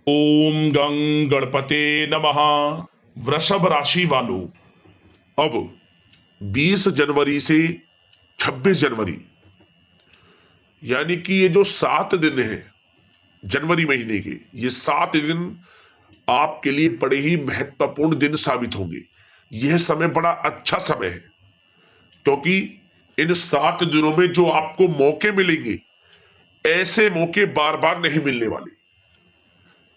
ओम गं गणपते नमः। वृषभ राशि वालों, अब 20 जनवरी से 26 जनवरी यानी कि ये जो 7 दिन है जनवरी महीने के, ये 7 दिन आपके लिए बड़े ही महत्वपूर्ण दिन साबित होंगे। यह समय बड़ा अच्छा समय है क्योंकि इन 7 दिनों में जो आपको मौके मिलेंगे, ऐसे मौके बार बार नहीं मिलने वाले।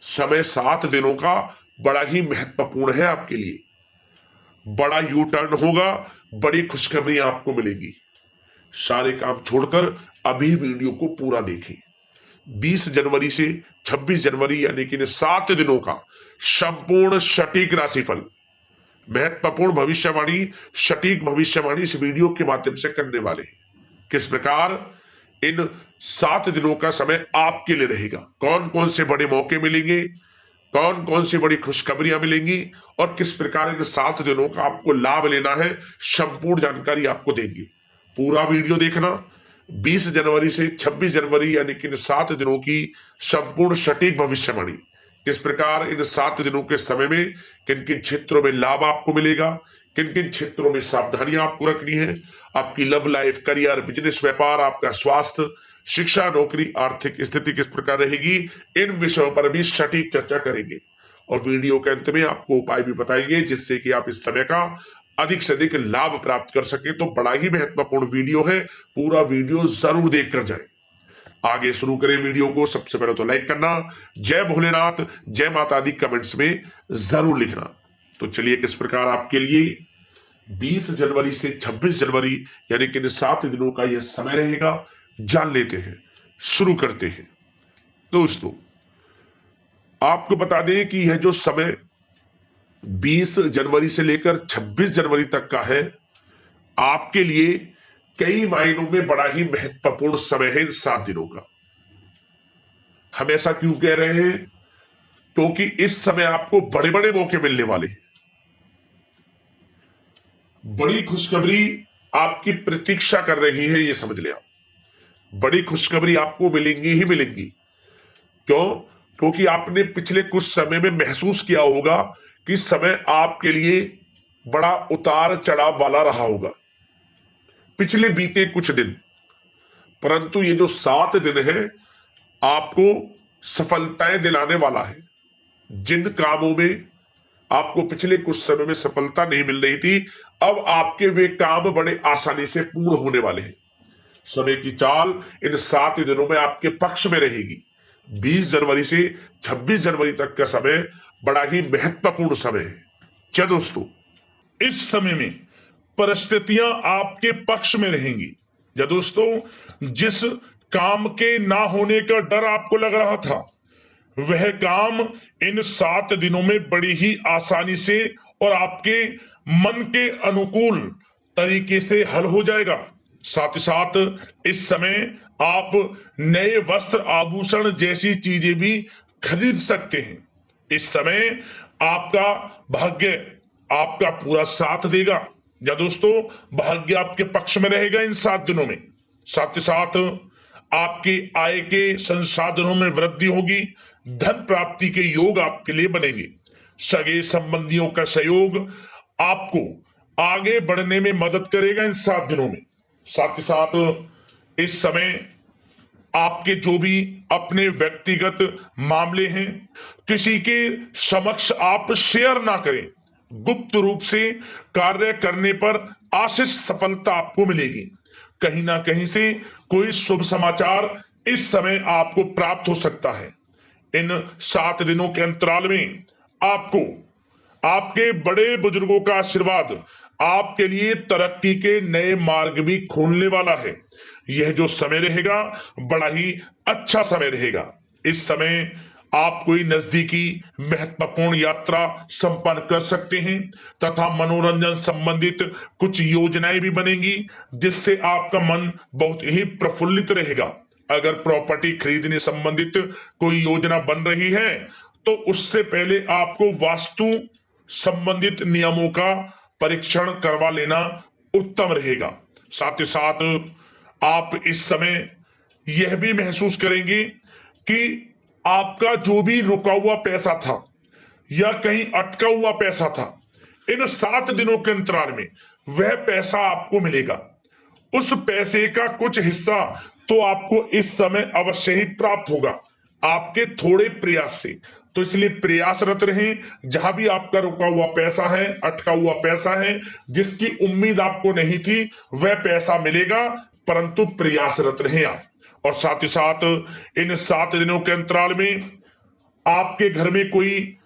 समय 7 दिनों का बड़ा ही महत्वपूर्ण है आपके लिए। बड़ा यू टर्न होगा, बड़ी खुशखबरी आपको मिलेगी। सारे काम छोड़कर अभी वीडियो को पूरा देखें। 20 जनवरी से 26 जनवरी यानी कि 7 दिनों का संपूर्ण सटीक राशिफल, महत्वपूर्ण भविष्यवाणी, सटीक भविष्यवाणी इस वीडियो के माध्यम से करने वाले हैं। किस प्रकार इन 7 दिनों का समय आपके लिए रहेगा, कौन कौन से बड़े मौके मिलेंगे, कौन कौन सी बड़ी खुशखबरियां मिलेंगी और किस प्रकार इन 7 दिनों का आपको लाभ लेना है, संपूर्ण जानकारी आपको देंगे। पूरा वीडियो देखना। 20 जनवरी से 26 जनवरी यानी कि इन 7 दिनों की संपूर्ण सटीक भविष्यवाणी, किस प्रकार इन 7 दिनों के समय में किन किन क्षेत्रों में लाभ आपको मिलेगा, किन किन क्षेत्रों में सावधानियां आपको रखनी है, आपकी लव लाइफ, करियर, बिजनेस, व्यापार, आपका स्वास्थ्य, शिक्षा, नौकरी, आर्थिक स्थिति किस प्रकार रहेगी, इन विषयों पर भी सटीक चर्चा करेंगे। और वीडियो के अंत में आपको उपाय भी बताएंगे जिससे कि आप इस समय का अधिक से अधिक लाभ प्राप्त कर सके। तो बड़ा ही महत्वपूर्ण वीडियो है, पूरा वीडियो जरूर देखकर जाए। आगे शुरू करें वीडियो को। सबसे पहले तो लाइक करना, जय भोलेनाथ, जय माता दी कमेंट्स में जरूर लिखना। तो चलिए, किस प्रकार आपके लिए 20 जनवरी से 26 जनवरी यानी कि इन 7 दिनों का यह समय रहेगा, जान लेते हैं। शुरू करते हैं। दोस्तों, आपको बता दें कि यह जो समय 20 जनवरी से लेकर 26 जनवरी तक का है, आपके लिए कई मायनों में बड़ा ही महत्वपूर्ण समय है। इन 7 दिनों का हम ऐसा क्यों कह रहे हैं? क्योंकि इस समय आपको बड़े बड़े मौके मिलने वाले हैं। बड़ी खुशखबरी आपकी प्रतीक्षा कर रही है, यह समझ ले आप। बड़ी खुशखबरी आपको मिलेंगी ही मिलेंगी। क्यों? क्योंकि आपने पिछले कुछ समय में महसूस किया होगा कि समय आपके लिए बड़ा उतार चढ़ाव वाला रहा होगा पिछले बीते कुछ दिन। परंतु ये जो 7 दिन है, आपको सफलताएं दिलाने वाला है। जिन कामों में आपको पिछले कुछ समय में सफलता नहीं मिल रही थी, अब आपके वे काम बड़े आसानी से पूर्ण होने वाले हैं। समय की चाल इन 7 दिनों में आपके पक्ष में रहेगी। 20 जनवरी से 26 जनवरी तक का समय बड़ा ही महत्वपूर्ण समय है। क्या दोस्तों, इस समय में परिस्थितियां आपके पक्ष में रहेंगी। या दोस्तों, जिस काम के ना होने का डर आपको लग रहा था, वह काम इन 7 दिनों में बड़ी ही आसानी से और आपके मन के अनुकूल तरीके से हल हो जाएगा। साथ ही साथ इस समय आप नए वस्त्र, आभूषण जैसी चीजें भी खरीद सकते हैं। इस समय आपका भाग्य आपका पूरा साथ देगा। या दोस्तों, भाग्य आपके पक्ष में रहेगा इन 7 दिनों में। साथ ही साथ आपकी आय के संसाधनों में वृद्धि होगी। धन प्राप्ति के योग आपके लिए बनेंगे। सगे संबंधियों का सहयोग आपको आगे बढ़ने में मदद करेगा इन 7 दिनों में। साथ ही साथ इस समय आपके जो भी अपने व्यक्तिगत मामले हैं, किसी के समक्ष आप शेयर ना करें। गुप्त रूप से कार्य करने पर आशीष सफलता आपको मिलेगी। कहीं ना कहीं से कोई शुभ समाचार इस समय आपको प्राप्त हो सकता है। इन 7 दिनों के अंतराल में आपको आपके बड़े बुजुर्गों का आशीर्वाद आपके लिए तरक्की के नए मार्ग भी खोलने वाला है। यह जो समय रहेगा, बड़ा ही अच्छा समय रहेगा। इस समय आप कोई नजदीकी महत्वपूर्ण यात्रा संपन्न कर सकते हैं तथा मनोरंजन संबंधित कुछ योजनाएं भी बनेंगी जिससे आपका मन बहुत ही प्रफुल्लित रहेगा। अगर प्रॉपर्टी खरीदने संबंधित कोई योजना बन रही है तो उससे पहले आपको वास्तु संबंधित नियमों का परीक्षण करवा लेना उत्तम रहेगा। साथ ही साथ आप इस समय यह भी महसूस करेंगे कि आपका जो भी रुका हुआ पैसा था या कहीं अटका हुआ पैसा था, इन 7 दिनों के अंतराल में वह पैसा आपको मिलेगा। उस पैसे का कुछ हिस्सा तो आपको इस समय अवश्य ही प्राप्त होगा, आपके थोड़े प्रयास से। तो इसलिए प्रयासरत रहें। जहां भी आपका रुका हुआ पैसा है, अटका हुआ पैसा है, जिसकी उम्मीद आपको नहीं थी, वह पैसा मिलेगा, परंतु प्रयासरत रहें आप। और साथ ही साथ इन 7 दिनों के अंतराल में आपके घर में कोई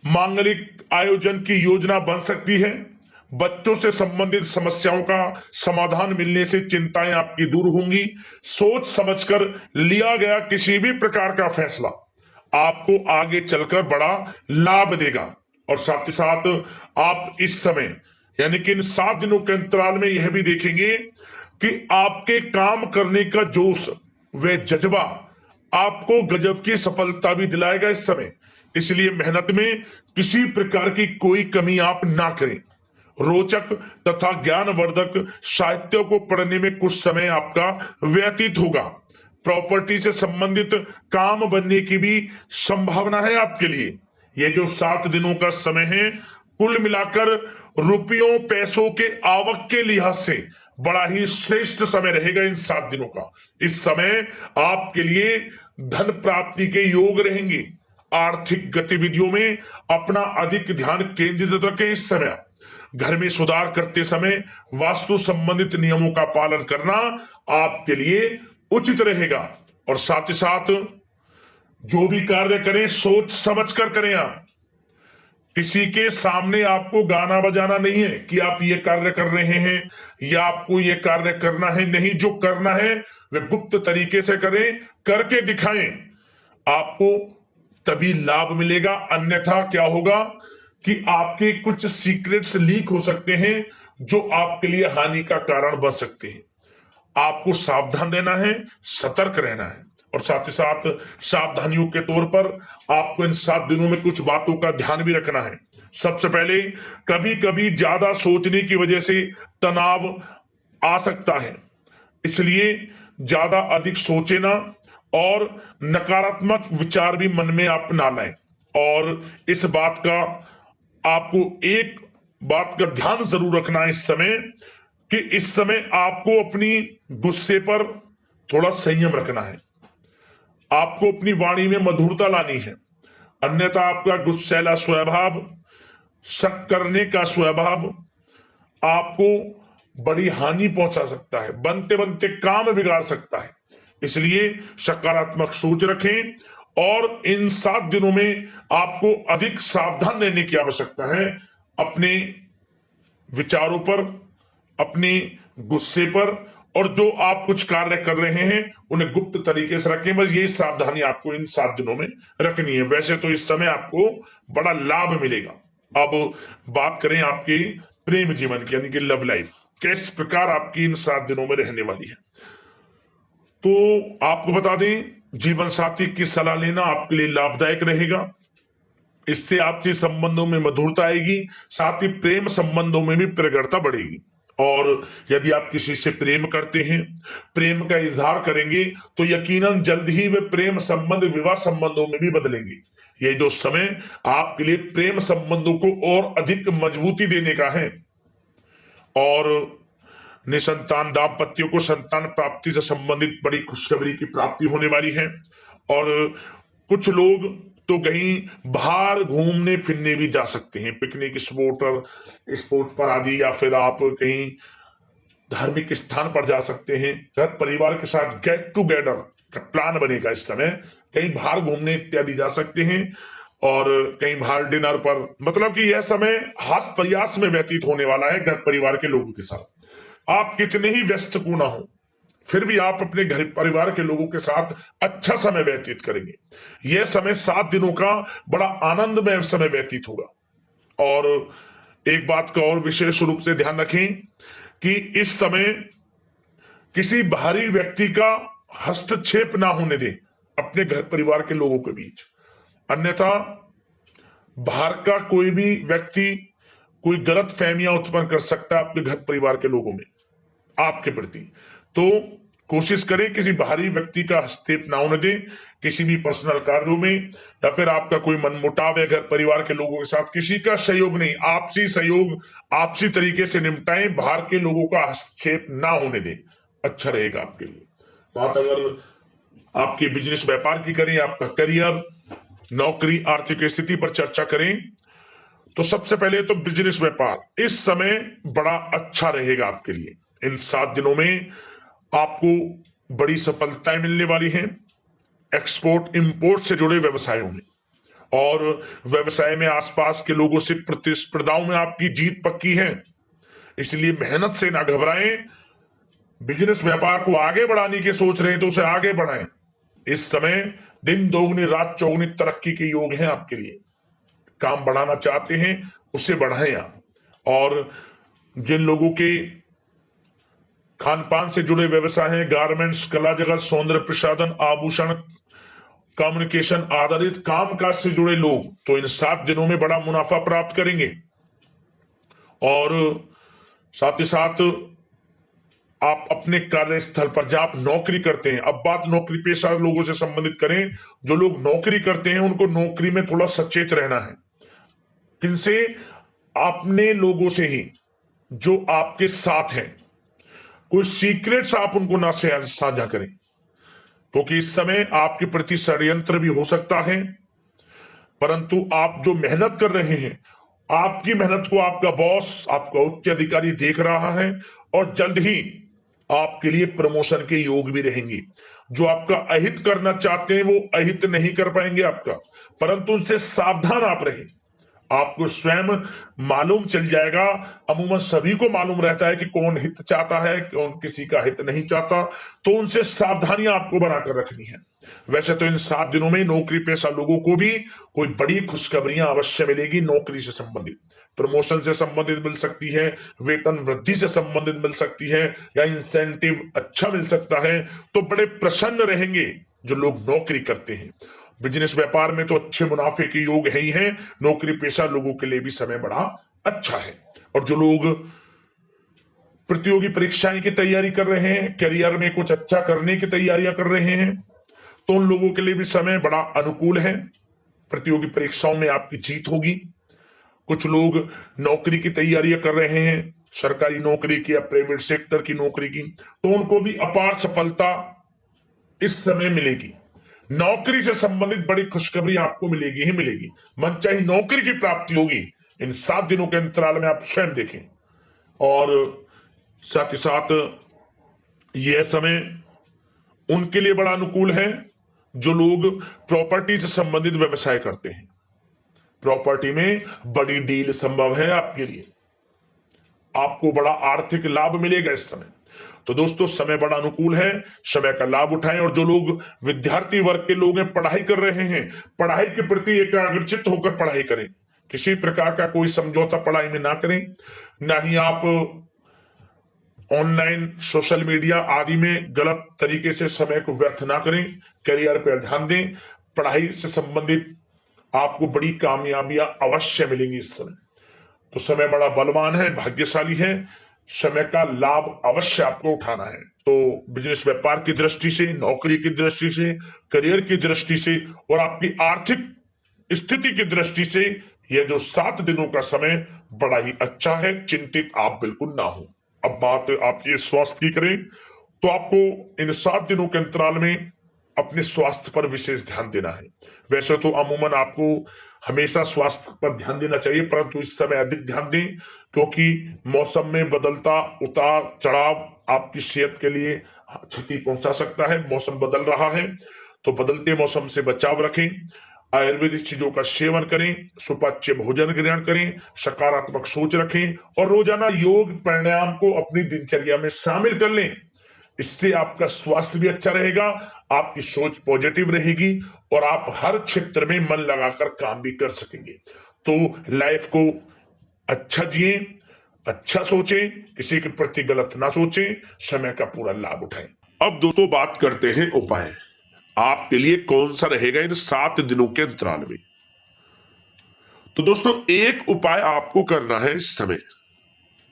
मांगलिक आयोजन की योजना बन सकती है। बच्चों से संबंधित समस्याओं का समाधान मिलने से चिंताएं आपकी दूर होंगी। सोच समझकर लिया गया किसी भी प्रकार का फैसला आपको आगे चलकर बड़ा लाभ देगा। और साथ ही साथ आप इस समय यानी कि इन 7 दिनों के अंतराल में यह भी देखेंगे कि आपके काम करने का जोश व जज्बा आपको गजब की सफलता भी दिलाएगा इस समय। इसलिए मेहनत में किसी प्रकार की कोई कमी आप ना करें। रोचक तथा ज्ञानवर्धक साहित्य को पढ़ने में कुछ समय आपका व्यतीत होगा। प्रॉपर्टी से संबंधित काम बनने की भी संभावना है आपके लिए। ये जो 7 दिनों का समय है, कुल मिलाकर रुपयों पैसों के आवक के लिहाज से बड़ा ही श्रेष्ठ समय रहेगा इन 7 दिनों का। इस समय आपके लिए धन प्राप्ति के योग रहेंगे। आर्थिक गतिविधियों में अपना अधिक ध्यान केंद्रित रखें इस समय। घर में सुधार करते समय वास्तु संबंधित नियमों का पालन करना आपके लिए उचित रहेगा। और साथ ही साथ जो भी कार्य करें सोच समझ कर करें आप। किसी के सामने आपको गाना बजाना नहीं है कि आप ये कार्य कर रहे हैं या आपको ये कार्य करना है। नहीं, जो करना है वह गुप्त तरीके से करें, करके दिखाएं। आपको तभी लाभ मिलेगा, अन्यथा क्या होगा कि आपके कुछ सीक्रेट्स लीक हो सकते हैं जो आपके लिए हानि का कारण बन सकते हैं। आपको सावधान रहना है, सतर्क रहना है। और साथ ही साथ सावधानियों के तौर पर आपको इन 7 दिनों में कुछ बातों का ध्यान भी रखना है। सबसे पहले, कभी कभी ज्यादा सोचने की वजह से तनाव आ सकता है, इसलिए ज्यादा अधिक सोचे ना और नकारात्मक विचार भी मन में आप ना लाएं। और इस बात का आपको एक बात का ध्यान जरूर रखना है इस समय कि इस समय आपको अपनी गुस्से पर थोड़ा संयम रखना है। आपको अपनी वाणी में मधुरता लानी है, अन्यथा आपका गुस्सैला स्वभाव, शक करने का स्वभाव आपको बड़ी हानि पहुंचा सकता है, बनते बनते काम बिगाड़ सकता है। इसलिए सकारात्मक सोच रखें और इन 7 दिनों में आपको अधिक सावधान रहने की आवश्यकता है। अपने विचारों पर, अपने गुस्से पर, और जो आप कुछ कार्य कर रहे हैं उन्हें गुप्त तरीके से रखें। बस यही सावधानी आपको इन 7 दिनों में रखनी है। वैसे तो इस समय आपको बड़ा लाभ मिलेगा। अब बात करें आपके प्रेम जीवन की, यानी कि लव लाइफ किस प्रकार आपकी इन 7 दिनों में रहने वाली है। तो आपको बता दें, जीवन साथी की सलाह लेना आपके लिए लाभदायक रहेगा। इससे आपसी संबंधों में मधुरता आएगी, साथ ही प्रेम संबंधों में भी प्रगाढ़ता बढ़ेगी। और यदि आप किसी से प्रेम करते हैं, प्रेम का इजहार करेंगे, तो यकीनन जल्द ही वे प्रेम संबंध विवाह संबंधों में भी बदलेंगे। ये जो समय आपके लिए प्रेम संबंधों को और अधिक मजबूती देने का है। और निसंतान दाम्पत्यों को संतान प्राप्ति से संबंधित बड़ी खुशखबरी की प्राप्ति होने वाली है। और कुछ लोग तो कहीं बाहर घूमने फिरने भी जा सकते हैं, पिकनिक स्पॉट पर आदि, या फिर आप कहीं धार्मिक स्थान पर जा सकते हैं। घर परिवार के साथ गेट टुगेदर का प्लान बनेगा इस समय। कहीं बाहर घूमने इत्यादि जा सकते हैं और कहीं बाहर डिनर पर, मतलब कि यह समय हास प्रयास में व्यतीत होने वाला है घर परिवार के लोगों के साथ। आप कितने ही व्यस्त क्यों ना हो, फिर भी आप अपने घर परिवार के लोगों के साथ अच्छा समय व्यतीत करेंगे। यह समय 7 दिनों का बड़ा आनंदमय समय व्यतीत होगा। और एक बात का और विशेष रूप से ध्यान रखें कि इस समय किसी बाहरी व्यक्ति का हस्तक्षेप ना होने दें अपने घर परिवार के लोगों के बीच, अन्यथा बाहर का कोई भी व्यक्ति कोई गलत फहमियां उत्पन्न कर सकता है अपने घर परिवार के लोगों में आपके प्रति। तो कोशिश करें किसी बाहरी व्यक्ति का हस्तक्षेप ना होने दें किसी भी पर्सनल कार्यों में, या फिर आपका कोई मनमुटाव है घर परिवार के लोगों के साथ, किसी का सहयोग नहीं, आपसी सहयोग आपसी तरीके से निपटाएं, बाहर के लोगों का हस्तक्षेप ना होने दें, अच्छा रहेगा आपके लिए। बात अगर आपके बिजनेस व्यापार की करें, आपका करियर, नौकरी, आर्थिक स्थिति पर चर्चा करें, तो सबसे पहले तो बिजनेस व्यापार इस समय बड़ा अच्छा रहेगा आपके लिए। इन 7 दिनों में आपको बड़ी सफलताएं मिलने वाली हैं एक्सपोर्ट इंपोर्ट से जुड़े व्यवसायों में, और व्यवसाय में आसपास के लोगों से प्रतिस्पर्धाओं में आपकी जीत पक्की है, इसलिए मेहनत से ना घबराएं। बिजनेस व्यापार को आगे बढ़ाने की सोच रहे हैं तो उसे आगे बढ़ाएं। इस समय दिन दोगुनी रात चौगुनी तरक्की के योग हैं आपके लिए। काम बढ़ाना चाहते हैं उसे बढ़ाएं आप। और जिन लोगों के खान पान से जुड़े व्यवसाय हैं, गारमेंट्स, कला जगत, सौंदर्य प्रसाधन, आभूषण, कम्युनिकेशन आधारित कामकाज से जुड़े लोग, तो इन 7 दिनों में बड़ा मुनाफा प्राप्त करेंगे। और साथ ही साथ आप अपने कार्यस्थल पर जहां आप नौकरी करते हैं, अब बात नौकरी पेशा लोगों से संबंधित करें, जो लोग नौकरी करते हैं उनको नौकरी में थोड़ा सचेत रहना है। किनसे? अपने लोगों से ही जो आपके साथ हैं। कोई सीक्रेट्स आप उनको ना साझा करें, क्योंकि इस समय आपके प्रति षड्यंत्र भी हो सकता है। परंतु आप जो मेहनत कर रहे हैं, आपकी मेहनत को आपका बॉस, आपका उच्च अधिकारी देख रहा है, और जल्द ही आपके लिए प्रमोशन के योग भी रहेंगे। जो आपका अहित करना चाहते हैं वो अहित नहीं कर पाएंगे आपका, परंतु उनसे सावधान आप रहें। आपको स्वयं मालूम चल जाएगा। अमूमन सभी को मालूम रहता है कि कौन हित चाहता है, कौन किसी का हित नहीं चाहता, तो उनसे सावधानियां आपको बनाकर रखनी है। वैसे तो इन 7 दिनों में नौकरी पेशा लोगों को भी कोई बड़ी खुशखबरियां अवश्य मिलेगी। नौकरी से संबंधित, प्रमोशन से संबंधित मिल सकती है, वेतन वृद्धि से संबंधित मिल सकती है, या इंसेंटिव अच्छा मिल सकता है। तो बड़े प्रसन्न रहेंगे जो लोग नौकरी करते हैं। बिजनेस व्यापार में तो अच्छे मुनाफे के योग है ही हैं, नौकरी पेशा लोगों के लिए भी समय बड़ा अच्छा है। और जो लोग प्रतियोगी परीक्षाएं की तैयारी कर रहे हैं, करियर में कुछ अच्छा करने की तैयारियां कर रहे हैं, तो उन लोगों के लिए भी समय बड़ा अनुकूल है। प्रतियोगी परीक्षाओं में आपकी जीत होगी। कुछ लोग नौकरी की तैयारियां कर रहे हैं, सरकारी नौकरी की या प्राइवेट सेक्टर की नौकरी की, तो उनको भी अपार सफलता इस समय मिलेगी। नौकरी से संबंधित बड़ी खुशखबरी आपको मिलेगी ही मिलेगी। मनचाही नौकरी की प्राप्ति होगी इन 7 दिनों के अंतराल में, आप स्वयं देखें। और साथ ही साथ यह समय उनके लिए बड़ा अनुकूल है जो लोग प्रॉपर्टी से संबंधित व्यवसाय करते हैं। प्रॉपर्टी में बड़ी डील संभव है आपके लिए, आपको बड़ा आर्थिक लाभ मिलेगा इस समय। तो दोस्तों समय बड़ा अनुकूल है, समय का लाभ उठाएं। और जो लोग विद्यार्थी वर्ग के लोग हैं, पढ़ाई कर रहे हैं, पढ़ाई के प्रति एकाग्रचित्त होकर पढ़ाई करें। किसी प्रकार का कोई समझौता पढ़ाई में ना करें, ना ही आप ऑनलाइन सोशल मीडिया आदि में गलत तरीके से समय को व्यर्थ ना करें। करियर पर ध्यान दें। पढ़ाई से संबंधित आपको बड़ी कामयाबियां अवश्य मिलेंगी इस समय। तो समय बड़ा बलवान है, भाग्यशाली है, समय का लाभ अवश्य आपको उठाना है। तो बिजनेस व्यापार की दृष्टि से, नौकरी की दृष्टि से, करियर की दृष्टि से और आपकी आर्थिक स्थिति की दृष्टि से यह जो 7 दिनों का समय बड़ा ही अच्छा है। चिंतित आप बिल्कुल ना हो। अब बात आपके स्वास्थ्य की करें तो आपको इन 7 दिनों के अंतराल में अपने स्वास्थ्य पर विशेष ध्यान देना है। वैसे तो अमूमन आपको हमेशा स्वास्थ्य पर ध्यान देना चाहिए, परंतु इस समय अधिक ध्यान दें, क्योंकि मौसम में बदलता उतार चढ़ाव आपकी सेहत के लिए क्षति पहुंचा सकता है। मौसम बदल रहा है, तो बदलते मौसम से बचाव रखें। आयुर्वेदिक चीजों का सेवन करें, सुपाच्य भोजन ग्रहण करें, सकारात्मक सोच रखें और रोजाना योग प्राणायाम को अपनी दिनचर्या में शामिल कर लें। इससे आपका स्वास्थ्य भी अच्छा रहेगा, आपकी सोच पॉजिटिव रहेगी और आप हर क्षेत्र में मन लगाकर काम भी कर सकेंगे। तो लाइफ को अच्छा जिए, अच्छा सोचें, किसी के प्रति गलत ना सोचें, समय का पूरा लाभ उठाएं। अब दोस्तों बात करते हैं उपाय। आपके लिए कौन सा रहेगा इन 7 दिनों के अंतराल में। तो दोस्तों एक उपाय आपको करना है इस समय,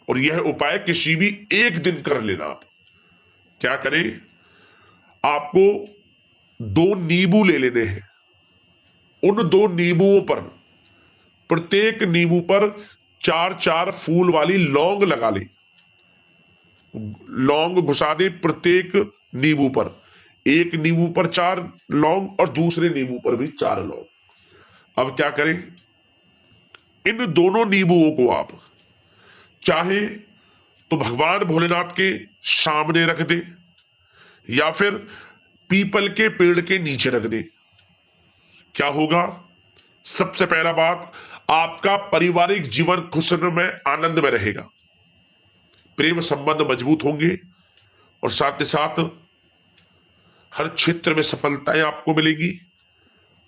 और यह उपाय किसी भी एक दिन कर लेना। आप क्या करें, आपको 2 नींबू ले लेने हैं। उन 2 नींबुओं पर, प्रत्येक नींबू पर 4-4 फूल वाली लौंग लगा ले। लौंग घुसा दे प्रत्येक नींबू पर, एक नींबू पर 4 लौंग और दूसरे नींबू पर भी 4 लौंग। अब क्या करें, इन दोनों नींबुओं को आप चाहे तो भगवान भोलेनाथ के सामने रख दे या फिर पीपल के पेड़ के नीचे रख दे। क्या होगा, सबसे पहला बात, आपका पारिवारिक जीवन खुशनुमा आनंद में रहेगा, प्रेम संबंध मजबूत होंगे और साथ ही साथ हर क्षेत्र में सफलताएं आपको मिलेंगी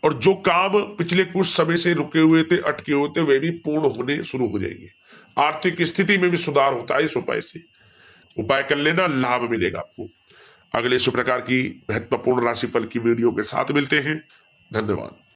और जो काम पिछले कुछ समय से रुके हुए थे, अटके हुए थे, वे भी पूर्ण होने शुरू हो जाएंगे। आर्थिक स्थिति में भी सुधार होता है इस उपाय से। उपाय कर लेना, लाभ मिलेगा आपको। अगले इस प्रकार की महत्वपूर्ण राशिफल की वीडियो के साथ मिलते हैं। धन्यवाद।